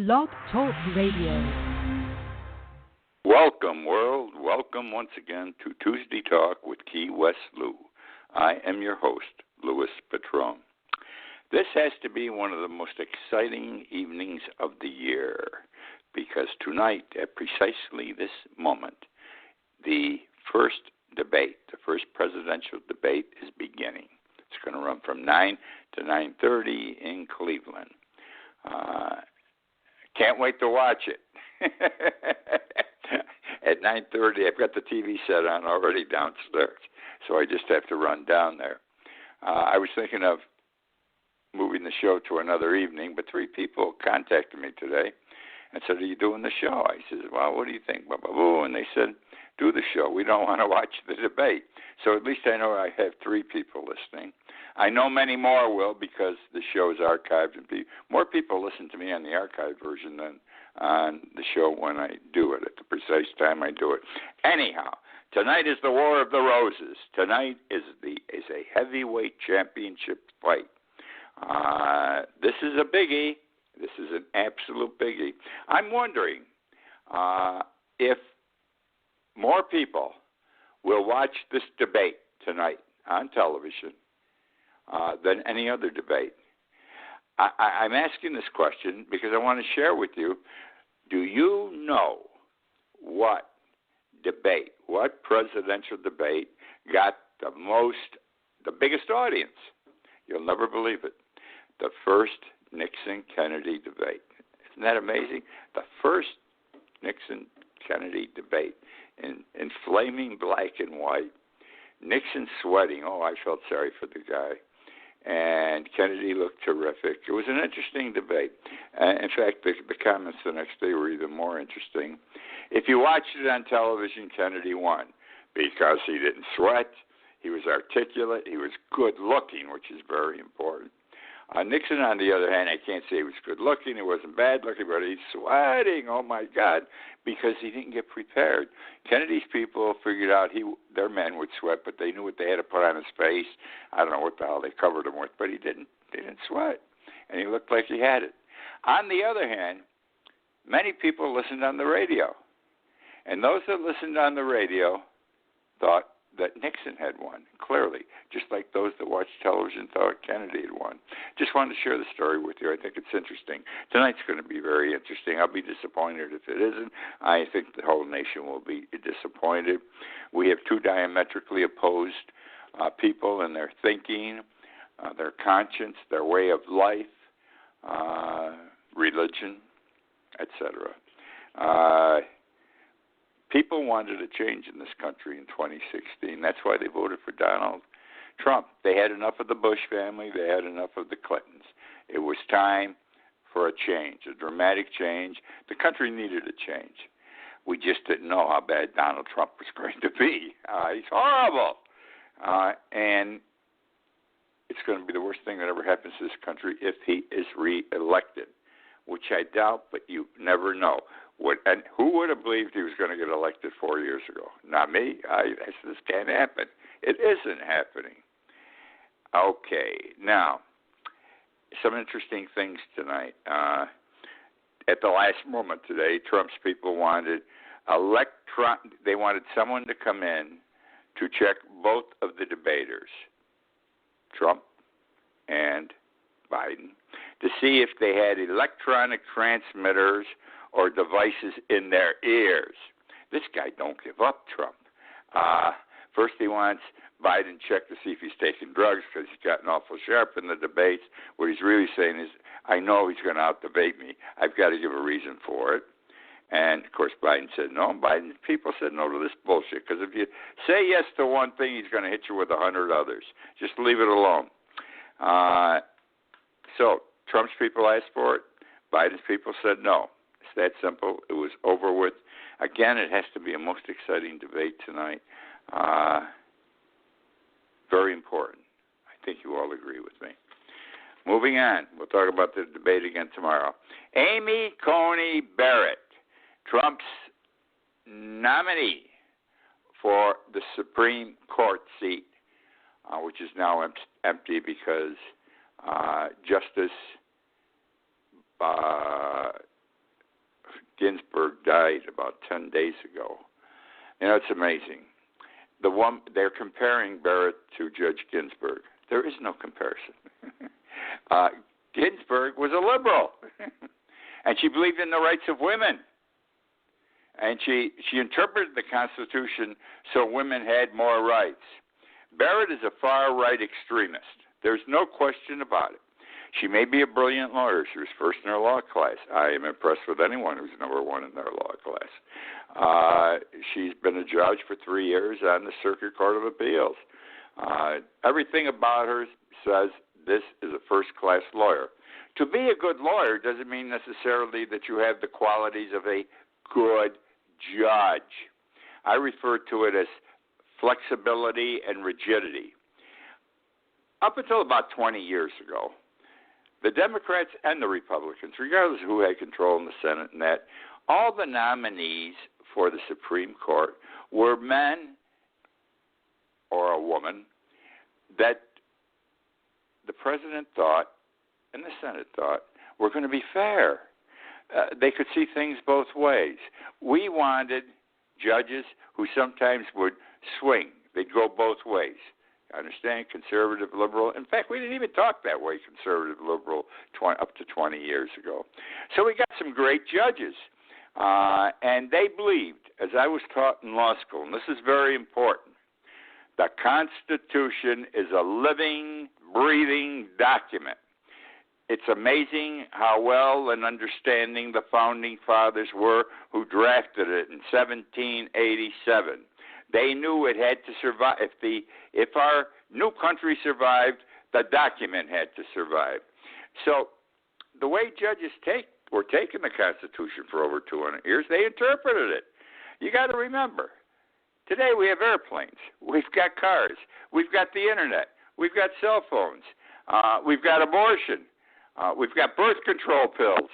Blog Talk Radio. Welcome, world. Welcome once again to Tuesday Talk with Key West Lou. I am your host, Louis Patron. This has to be one of the most exciting evenings of the year because tonight, at precisely this moment, the first debate, the first presidential debate is beginning. It's going to run from 9 to 9:30 in Cleveland. Can't wait to watch it. At 9:30, I've got the TV set on already downstairs, so I just have to run down there. I was thinking of moving the show to another evening, but 3 people contacted me today and said, "Are you doing the show?" I said, "Well, what do you think?" Blah, blah, blah. And they said, "Do the show. We don't want to watch the debate." So at least I know I have 3 people listening. I know many more will because the show is archived, and more people listen to me on the archived version than on the show when I do it, at the precise time I do it. Anyhow, tonight is the War of the Roses. Tonight is a heavyweight championship fight. This is a biggie. This is an absolute biggie. I'm wondering if more people will watch this debate tonight on television than any other debate. I'm asking this question because I want to share with you, do you know what presidential debate got the biggest audience? You'll never believe it. The first Nixon-Kennedy debate. Isn't that amazing? The first Nixon-Kennedy debate in flaming black and white. Nixon sweating. Oh, I felt sorry for the guy. And Kennedy looked terrific. It was an interesting debate. In fact, the comments the next day were even more interesting. If you watched it on television, Kennedy won because he didn't sweat, he was articulate, he was good-looking, which is very important. Nixon, on the other hand, I can't say he was good-looking, he wasn't bad-looking, but he's sweating, oh my God, because he didn't get prepared. Kennedy's people figured out their men would sweat, but they knew what they had to put on his face. I don't know what the hell they covered him with, but he didn't sweat, and he looked like he had it. On the other hand, many people listened on the radio, and those that listened on the radio thought that Nixon had won, clearly, just like those that watched television thought Kennedy had won. Just wanted to share the story with you. I think it's interesting. Tonight's going to be very interesting. I'll be disappointed if it isn't. I think the whole nation will be disappointed. We have 2 diametrically opposed people in their thinking, their conscience, their way of life, religion, etc. People wanted a change in this country in 2016. That's why they voted for Donald Trump. They had enough of the Bush family. They had enough of the Clintons. It was time for a change, a dramatic change. The country needed a change. We just didn't know how bad Donald Trump was going to be. He's horrible. And it's going to be the worst thing that ever happens to this country if he is reelected, which I doubt, but you never know. And who would have believed he was going to get elected 4 years ago? Not me. This can't happen. It isn't happening. Okay, now, some interesting things tonight. At the last moment today, Trump's people wanted they wanted someone to come in to check both of the debaters, Trump and Biden, to see if they had electronic transmitters or devices in their ears. This guy don't give up, Trump. First he wants Biden checked to see if he's taking drugs because he's gotten awful sharp in the debates. What he's really saying is, I know he's going to out-debate me. I've got to give a reason for it. And, of course, Biden said no. Biden's people said no to this bullshit because if you say yes to one thing, he's going to hit you with 100 others. Just leave it alone. So Trump's people asked for it. Biden's people said no. It's that simple. It was over with. Again, it has to be a most exciting debate tonight. Very important. I think you all agree with me. Moving on. We'll talk about the debate again tomorrow. Amy Coney Barrett, Trump's nominee for the Supreme Court seat, which is now empty because Justice night about 10 days ago. It's amazing. They're comparing Barrett to Judge Ginsburg. There is no comparison. Ginsburg was a liberal, and she believed in the rights of women. And she interpreted the Constitution so women had more rights. Barrett is a far-right extremist. There's no question about it. She may be a brilliant lawyer. She was first in her law class. I am impressed with anyone who's number one in their law class. She's been a judge for 3 years on the Circuit Court of Appeals. Everything about her says this is a first-class lawyer. To be a good lawyer doesn't mean necessarily that you have the qualities of a good judge. I refer to it as flexibility and rigidity. Up until about 20 years ago, the Democrats and the Republicans, regardless of who had control in the Senate and that, all the nominees for the Supreme Court were men or a woman that the president thought and the Senate thought were going to be fair. They could see things both ways. We wanted judges who sometimes would swing. They'd go both ways. I understand, conservative, liberal. In fact, we didn't even talk that way, conservative, liberal, up to 20 years ago. So we got some great judges. And they believed, as I was taught in law school, and this is very important, the Constitution is a living, breathing document. It's amazing how well and understanding the Founding Fathers were who drafted it in 1787. They knew it had to survive. If our new country survived, the document had to survive. So the way judges were taking the Constitution for over 200 years, they interpreted it. You got to remember, today we have airplanes. We've got cars. We've got the Internet. We've got cell phones. We've got abortion. We've got birth control pills.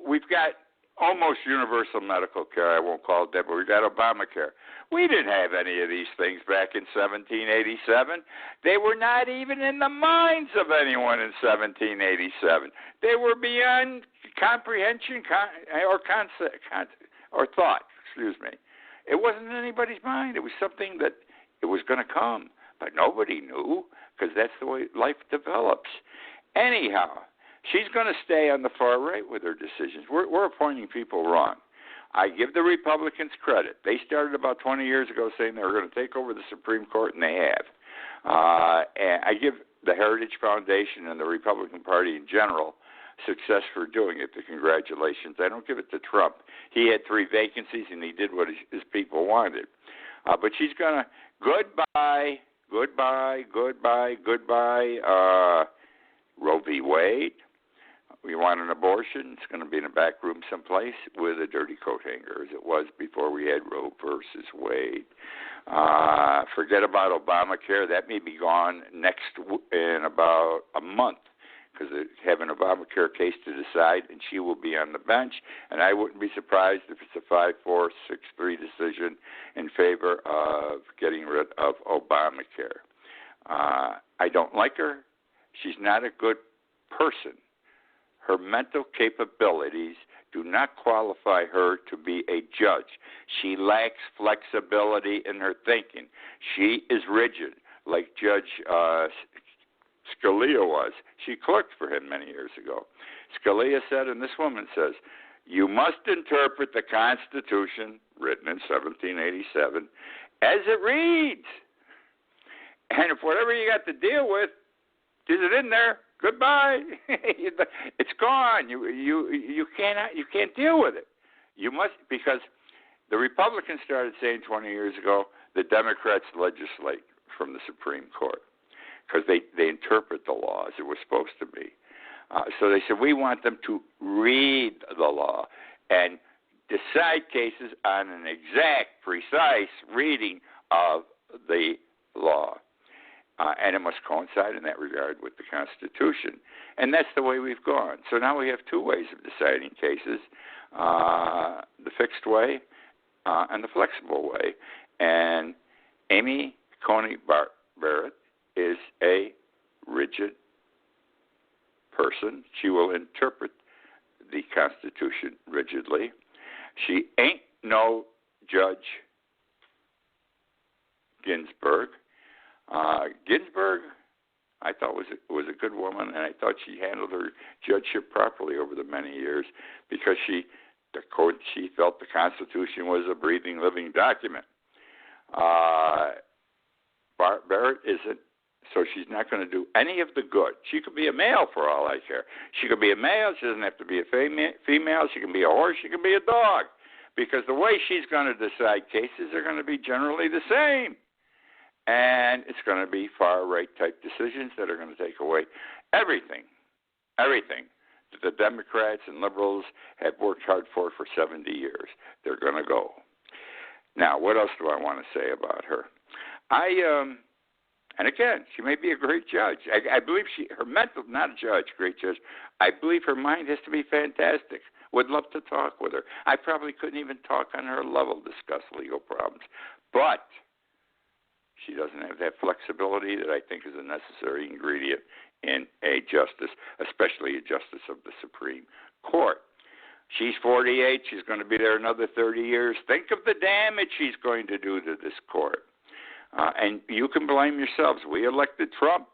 We've got almost universal medical care. I won't call it that, but we've got Obamacare. We didn't have any of these things back in 1787. They were not even in the minds of anyone in 1787. They were beyond comprehension or thought. Excuse me. It wasn't in anybody's mind. It was something that it was going to come, but nobody knew because that's the way life develops. Anyhow, she's going to stay on the far right with her decisions. We're appointing people wrong. I give the Republicans credit. They started about 20 years ago saying they were going to take over the Supreme Court, and they have. And I give the Heritage Foundation and the Republican Party in general success for doing it. Congratulations. I don't give it to Trump. He had 3 vacancies, and he did what his people wanted. But she's going to goodbye. Roe v. Wade. We want an abortion. It's going to be in a back room someplace with a dirty coat hanger, as it was before we had Roe versus Wade. Forget about Obamacare. That may be gone in about a month because they have an Obamacare case to decide, and she will be on the bench. And I wouldn't be surprised if it's a 5-4, 6-3 decision in favor of getting rid of Obamacare. I don't like her. She's not a good person. Her mental capabilities do not qualify her to be a judge. She lacks flexibility in her thinking. She is rigid, like Judge Scalia was. She clerked for him many years ago. Scalia said, and this woman says, you must interpret the Constitution, written in 1787, as it reads. And if whatever you got to deal with, is it in there? Goodbye. It's gone. You can't deal with it. You must, because the Republicans started saying 20 years ago the Democrats legislate from the Supreme Court because they interpret the law as it was supposed to be. So they said we want them to read the law and decide cases on an exact, precise reading of the law. And it must coincide in that regard with the Constitution. And that's the way we've gone. So now we have 2 ways of deciding cases, the fixed way and the flexible way. And Amy Coney Barrett is a rigid person. She will interpret the Constitution rigidly. She ain't no Judge Ginsburg. Ginsburg, I thought was a good woman, and I thought she handled her judgeship properly over the many years because she felt the Constitution was a breathing, living document. Barrett isn't, so she's not going to do any of the good. She could be a male for all I care. She could be a male. She doesn't have to be a female. She can be a horse. She can be a dog. Because the way she's going to decide cases are going to be generally the same. And it's going to be far-right type decisions that are going to take away everything that the Democrats and liberals have worked hard for 70 years. They're going to go. Now, what else do I want to say about her? And again, she may be a great judge. I believe her mental, not a judge, great judge. I believe her mind has to be fantastic. Would love to talk with her. I probably couldn't even talk on her level, discuss legal problems. But she doesn't have that flexibility that I think is a necessary ingredient in a justice, especially a justice of the Supreme Court. She's 48. She's going to be there another 30 years. Think of the damage she's going to do to this court. And you can blame yourselves. We elected Trump,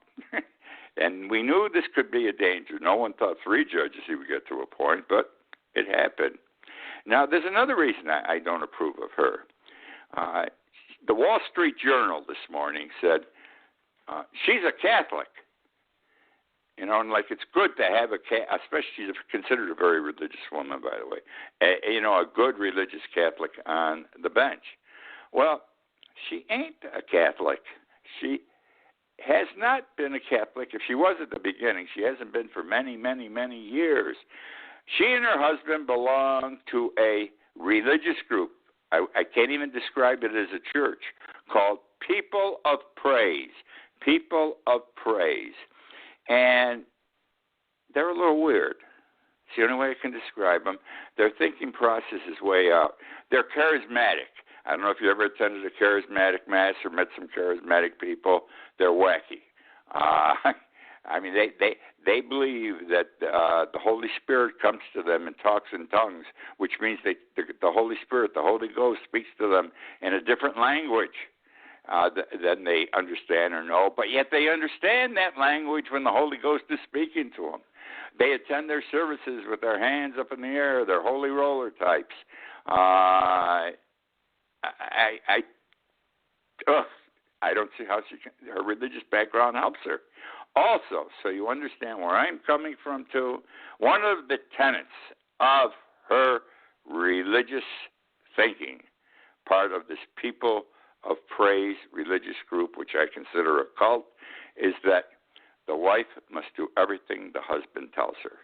and we knew this could be a danger. No one thought 3 judges he would get to a point, but it happened. Now, there's another reason I don't approve of her. The Wall Street Journal this morning said she's a Catholic. You know, and like it's good to have especially she's considered a very religious woman, by the way, a good religious Catholic on the bench. Well, she ain't a Catholic. She has not been a Catholic. If she was at the beginning, she hasn't been for many, many, many years. She and her husband belong to a religious group. I can't even describe it as a church, called People of Praise. People of Praise. And they're a little weird. It's the only way I can describe them. Their thinking process is way out. They're charismatic. I don't know if you ever attended a charismatic mass or met some charismatic people. They're wacky. I mean, they believe that the Holy Spirit comes to them and talks in tongues, which means the Holy Spirit, the Holy Ghost, speaks to them in a different language than they understand or know. But yet they understand that language when the Holy Ghost is speaking to them. They attend their services with their hands up in the air. They're holy roller types. I don't see how her religious background helps her. Also, so you understand where I'm coming from too, one of the tenets of her religious thinking, part of this People of Praise religious group, which I consider a cult, is that the wife must do everything the husband tells her.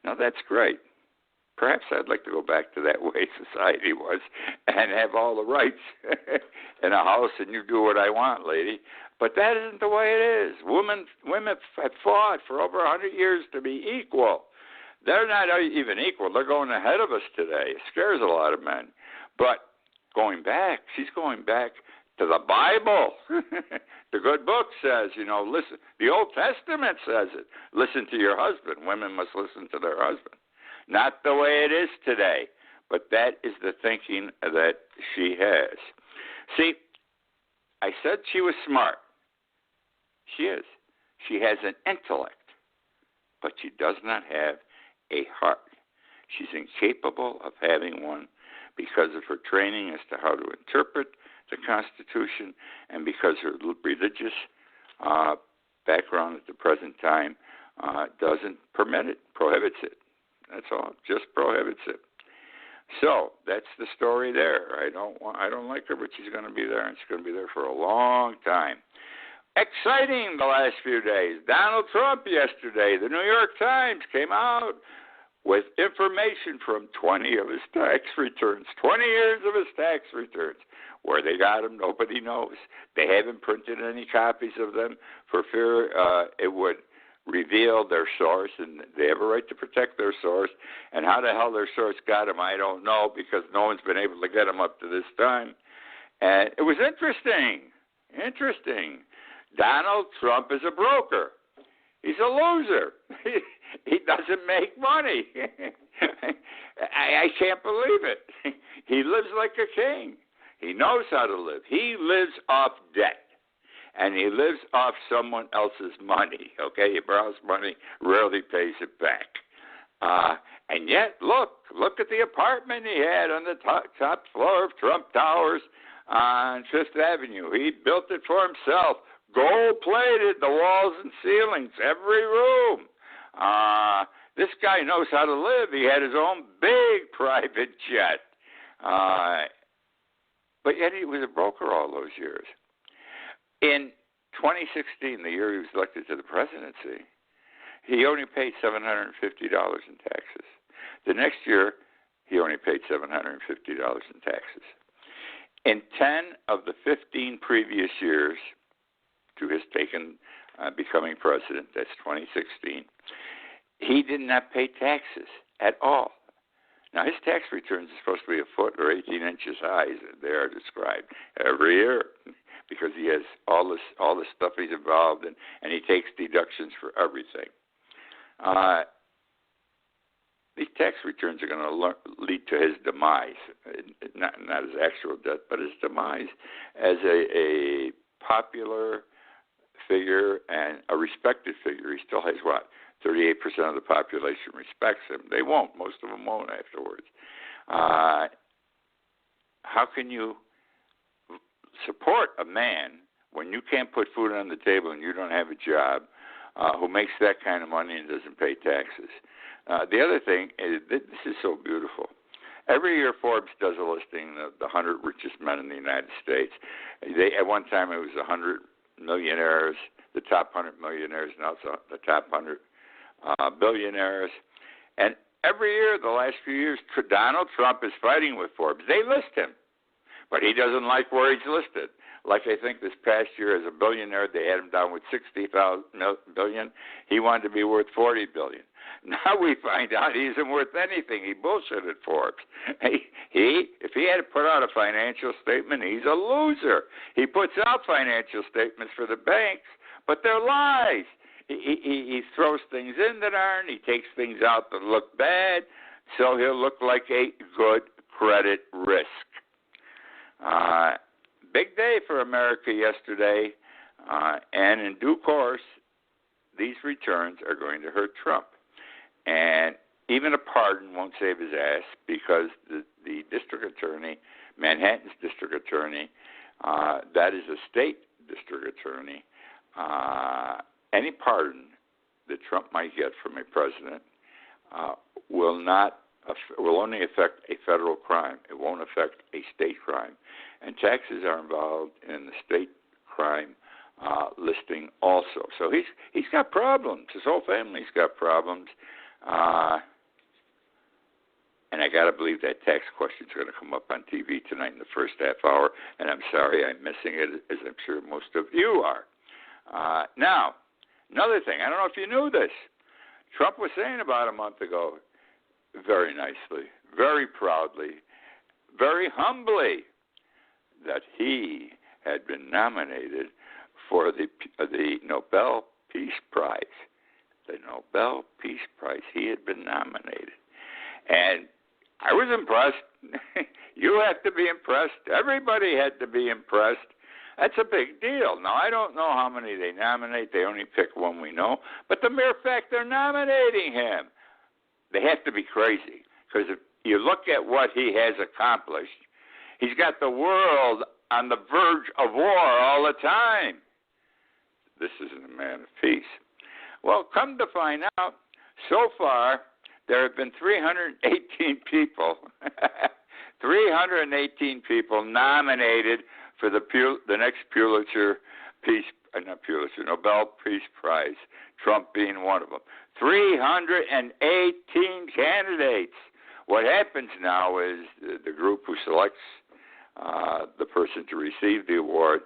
Now that's great. Perhaps I'd like to go back to that way society was and have all the rights in a house and you do what I want, lady. But that isn't the way it is. Women have fought for over 100 years to be equal. They're not even equal. They're going ahead of us today. It scares a lot of men. But she's going back to the Bible. The good book says, listen. The Old Testament says it. Listen to your husband. Women must listen to their husband. Not the way it is today, but that is the thinking that she has. See, I said she was smart. She is. She has an intellect, but she does not have a heart. She's incapable of having one because of her training as to how to interpret the Constitution and because her religious background at the present time doesn't permit it, prohibits it. That's all. Just prohibits it. So that's the story there. I don't like her, but she's going to be there, and she's going to be there for a long time. Exciting the last few days. Donald Trump yesterday, the New York Times came out with information from 20 of his tax returns, 20 years of his tax returns. Where they got them, nobody knows. They haven't printed any copies of them for fear it would reveal their source, and they have a right to protect their source. And how the hell their source got them, I don't know, because no one's been able to get them up to this time. And it was interesting. Donald Trump is a broker. He's a loser. He doesn't make money. I I can't believe it. He lives like a king. He knows how to live. He lives off debt. And he lives off someone else's money, okay? He borrows money, rarely pays it back. And yet, look at the apartment he had on the top floor of Trump Towers on Fifth Avenue. He built it for himself, gold-plated, the walls and ceilings, every room. This guy knows how to live. He had his own big private jet. But yet he was a broker all those years. In 2016, the year he was elected to the presidency, he only paid $750 in taxes. The next year, he only paid $750 in taxes. In 10 of the 15 previous years to his becoming president, that's 2016, he did not pay taxes at all. Now, his tax returns are supposed to be a foot or 18 inches high, as they are described, every year, because he has all this stuff he's involved in, and he takes deductions for everything. These tax returns are going to lead to his demise, not his actual death, but his demise as a popular figure and a respected figure. He still has, 38% of the population respects him. They won't. Most of them won't afterwards. How can you support a man when you can't put food on the table and you don't have a job, who makes that kind of money and doesn't pay taxes? The other thing is, this is so beautiful. Every year Forbes does a listing of the 100 richest men in the United States. At one time it was 100 millionaires, the top 100 millionaires, now it's the top 100 billionaires. And every year, the last few years, Donald Trump is fighting with Forbes. They list him, but he doesn't like where he's listed. Like I think this past year as a billionaire, they had him down with $60 billion. He wanted to be worth $40 billion. Now we find out he isn't worth anything. He bullshitted Forbes. If he had to put out a financial statement, he's a loser. He puts out financial statements for the banks, but they're lies. He throws things in that aren't. He takes things out that look bad, so he'll look like a good credit risk. Big day for America yesterday, and in due course, these returns are going to hurt Trump. And even a pardon won't save his ass, because the district attorney, Manhattan's district attorney, that is a state district attorney, any pardon that Trump might get from a president will only affect a federal crime. It won't affect a state crime. And taxes are involved in the state crime listing also. So he's got problems. His whole family's got problems. And I got to believe that tax question is going to come up on TV tonight in the first half hour. And I'm sorry I'm missing it, as I'm sure most of you are. Now, another thing, I don't know if you knew this. Trump was saying about a month ago, very nicely, very proudly, very humbly, that he had been nominated for the Nobel Peace Prize. The Nobel Peace Prize. He had been nominated. And I was impressed. You have to be impressed. Everybody had to be impressed. That's a big deal. Now, I don't know how many they nominate. They only pick one we know. But the mere fact they're nominating him, they have to be crazy. Because if you look at what he has accomplished, he's got the world on the verge of war all the time. This isn't a man of peace. Well, come to find out, so far, there have been 318 people, 318 people nominated for the next Nobel Peace Prize, Trump being one of them. 318 candidates. What happens now is the group who selects the person to receive the award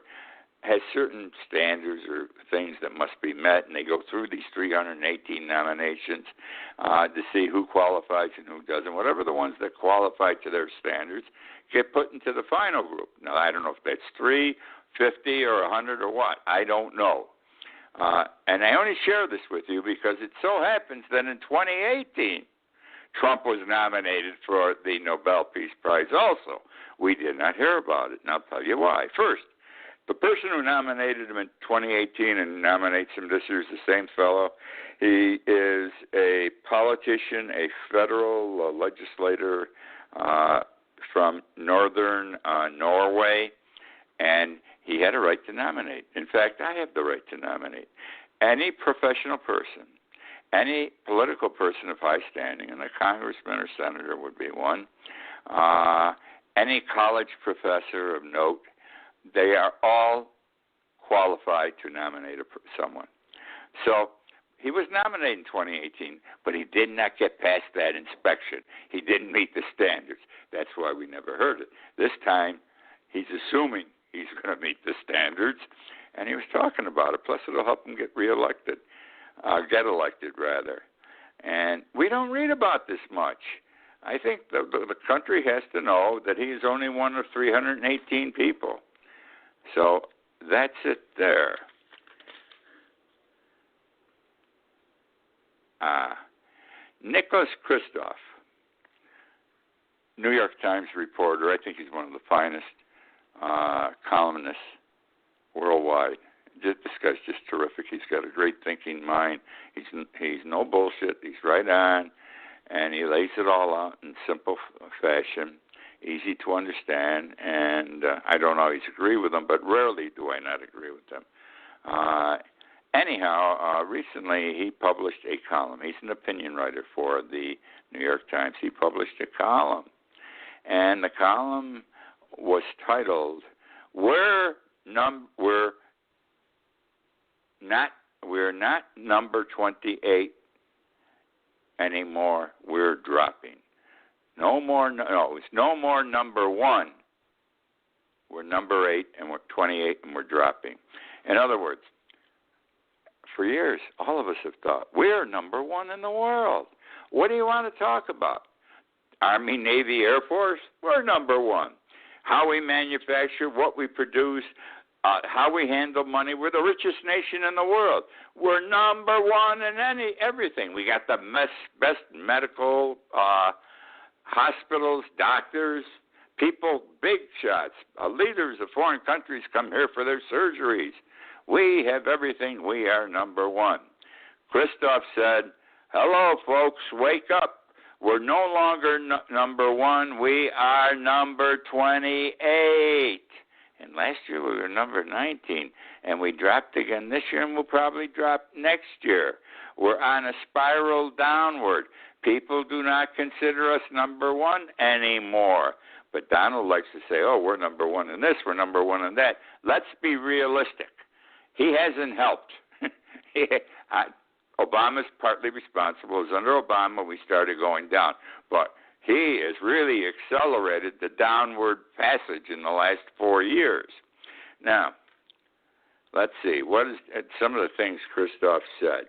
has certain standards or things that must be met, and they go through these 318 nominations to see who qualifies and who doesn't. Whatever the ones that qualify to their standards get put into the final group. Now, I don't know if that's 3, 50, or 100 or what. I don't know. And I only share this with you because it so happens that in 2018, Trump was nominated for the Nobel Peace Prize also. We did not hear about it, and I'll tell you why. First, the person who nominated him in 2018 and nominates him this year is the same fellow. He is a politician, a federal legislator from northern Norway, and he had a right to nominate. In fact, I have the right to nominate. Any professional person, any political person of high standing, and a congressman or senator would be one, any college professor of note, they are all qualified to nominate someone. So he was nominated in 2018, but he did not get past that inspection. He didn't meet the standards. That's why we never heard it. This time, he's assuming he's going to meet the standards, and he was talking about it. Plus, it'll help him get elected. And we don't read about this much. I think the country has to know that he is only one of 318 people. So that's it there. Nicholas Kristof, New York Times reporter. I think he's one of the finest columnists worldwide. This guy's just terrific. He's got a great thinking mind. He's no bullshit. He's right on, and he lays it all out in simple fashion, easy to understand. And I don't always agree with him, but rarely do I not agree with him. Anyhow, recently he published a column. He's an opinion writer for the New York Times. He published a column, and the column was titled, "We're not number 28 anymore. We're dropping. It's no more number 1. We're number 8 and we're 28 and we're dropping." In other words, for years, all of us have thought, we're number 1 in the world. What do you want to talk about? Army, Navy, Air Force, we're number 1. How we manufacture, what we produce, how we handle money, we're the richest nation in the world. We're number 1 in everything. We got the best medical hospitals, doctors, people, big shots, leaders of foreign countries come here for their surgeries. We have everything. We are number 1. Kristof said, "Hello, folks, wake up. We're no longer number 1. We are number 28. And last year we were number 19, and we dropped again this year, and we'll probably drop next year. We're on a spiral downward. People do not consider us number 1 anymore." But Donald likes to say, "Oh, we're number 1 in this, we're number 1 in that." Let's be realistic. He hasn't helped. Obama's partly responsible. It was under Obama we started going down. But he has really accelerated the downward passage in the last 4 years. Now, let's see. What is some of the things Kristof said?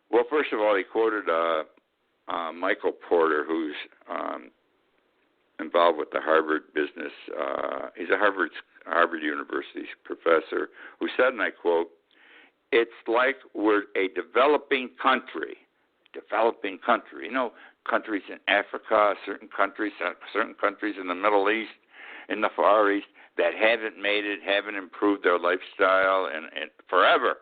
Well, first of all, he quoted Michael Porter, who's involved with the Harvard business. He's a Harvard University professor who said, and I quote, "It's like we're a developing country. Developing country. You know, countries in Africa, certain countries in the Middle East, in the Far East that haven't made it, haven't improved their lifestyle and forever.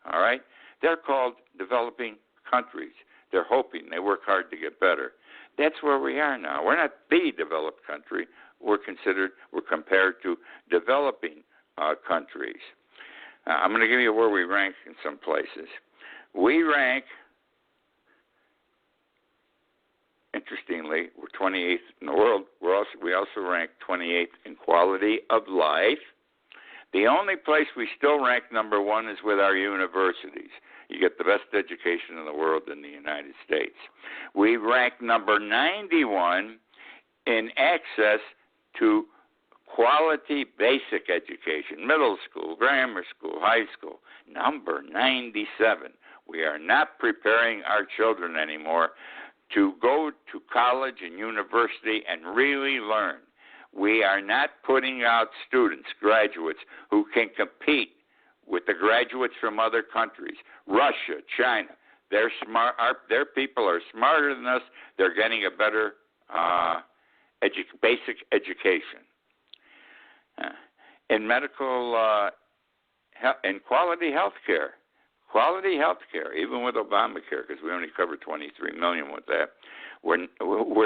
All right? They're called developing countries. They're hoping. They work hard to get better. That's where we are now. We're not the developed country. We're compared to developing countries. I'm going to give you where we rank in some places. We rank, interestingly, we're 28th in the world. We also rank 28th in quality of life. The only place we still rank number 1 is with our universities. You get the best education in the world in the United States. We rank number 91 in access to quality basic education, middle school, grammar school, high school. Number 97. We are not preparing our children anymore to go to college and university and really learn. We are not putting out students, graduates, who can compete with the graduates from other countries, Russia, China. They're smart. Their people are smarter than us. They're getting a better basic education. In medical and quality health care. Quality health care, even with Obamacare, because we only cover 23 million with that, we're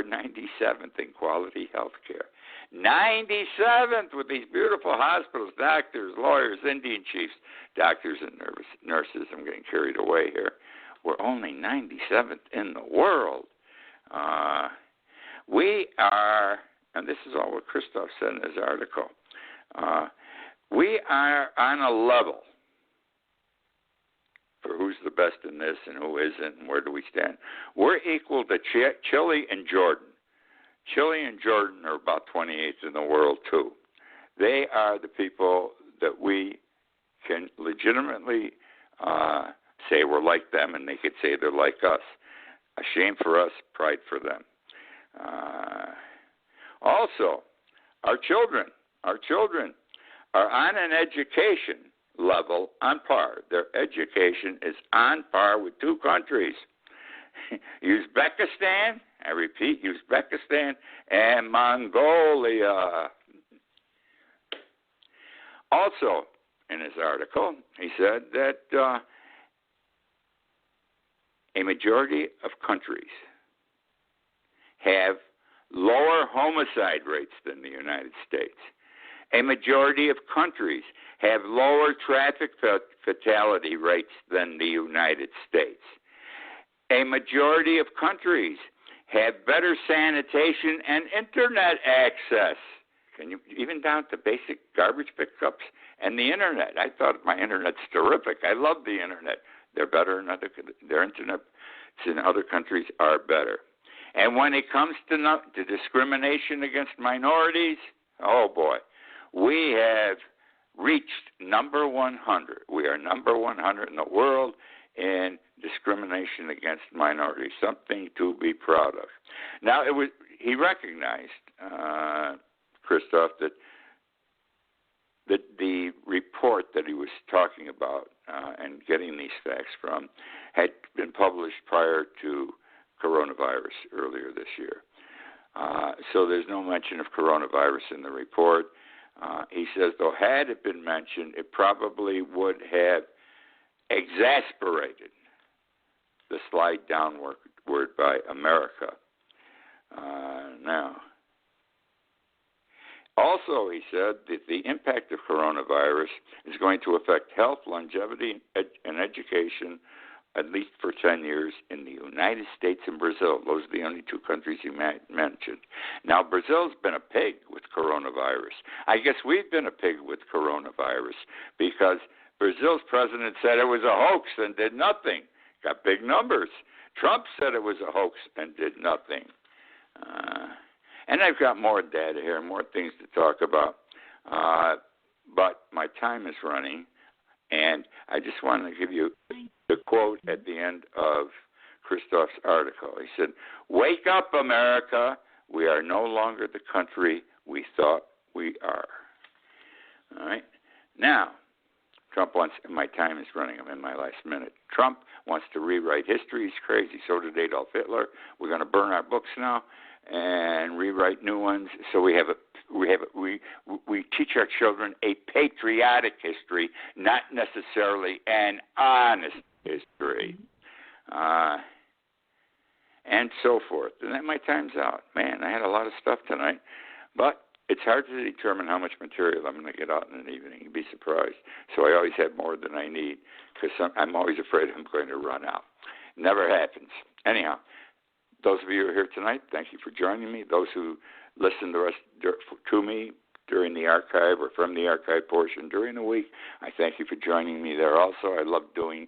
97th in quality health care. 97th with these beautiful hospitals, doctors, lawyers, Indian chiefs, doctors and nurses. I'm getting carried away here. We're only 97th in the world. We are, and this is all what Christoph said in his article, we are on a level for who's the best in this and who isn't and where do we stand. We're equal to Chile and Jordan. Chile and Jordan are about 28th in the world, too. They are the people that we can legitimately say we're like them, and they could say they're like us. A shame for us, pride for them. Also, our children are on an education level on par. Their education is on par with two countries, Uzbekistan, I repeat, Uzbekistan and Mongolia. Also, in his article, he said that a majority of countries have lower homicide rates than the United States. A majority of countries have lower traffic fatality rates than the United States. A majority of countries have better sanitation and internet access. Can you even down to basic garbage pickups and the internet? I thought my internet's terrific. I love the internet. They're better in their internet in other countries are better. And when it comes to discrimination against minorities, oh boy, we have reached number 100. We are number 100 in the world in discrimination against minorities, something to be proud of. Now, he recognized, Christoph, that the report that he was talking about and getting these facts from had been published prior to coronavirus earlier this year. So there's no mention of coronavirus in the report. He says, though, had it been mentioned, it probably would have exasperated the slide downward by America. Now, also, he said that the impact of coronavirus is going to affect health, longevity, and education at least for 10 years in the United States and Brazil. Those are the only two countries he mentioned. Now, Brazil's been a pig with coronavirus. I guess we've been a pig with coronavirus because Brazil's president said it was a hoax and did nothing. Got big numbers. Trump said it was a hoax and did nothing. And I've got more data here, more things to talk about. But my time is running, and I just wanted to give you the quote at the end of Christoph's article. He said, "Wake up, America. We are no longer the country we thought we are." All right. Now, Trump wants, my time is running, I'm in my last minute. Trump wants to rewrite history. He's crazy. So did Adolf Hitler. We're going to burn our books now and rewrite new ones. So we teach our children a patriotic history, not necessarily an honest history, and so forth. And then my time's out. Man, I had a lot of stuff tonight, but it's hard to determine how much material I'm going to get out in an evening. You'd be surprised. So I always have more than I need because I'm always afraid I'm going to run out. Never happens. Anyhow, those of you who are here tonight, thank you for joining me. Those who listen to me during the archive or from the archive portion during the week, I thank you for joining me there also. I love doing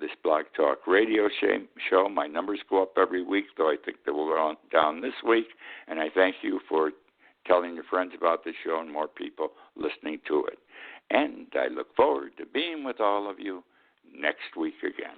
this Blog Talk radio show. My numbers go up every week, though I think they will go down this week. And I thank you for telling your friends about this show and more people listening to it. And I look forward to being with all of you next week again.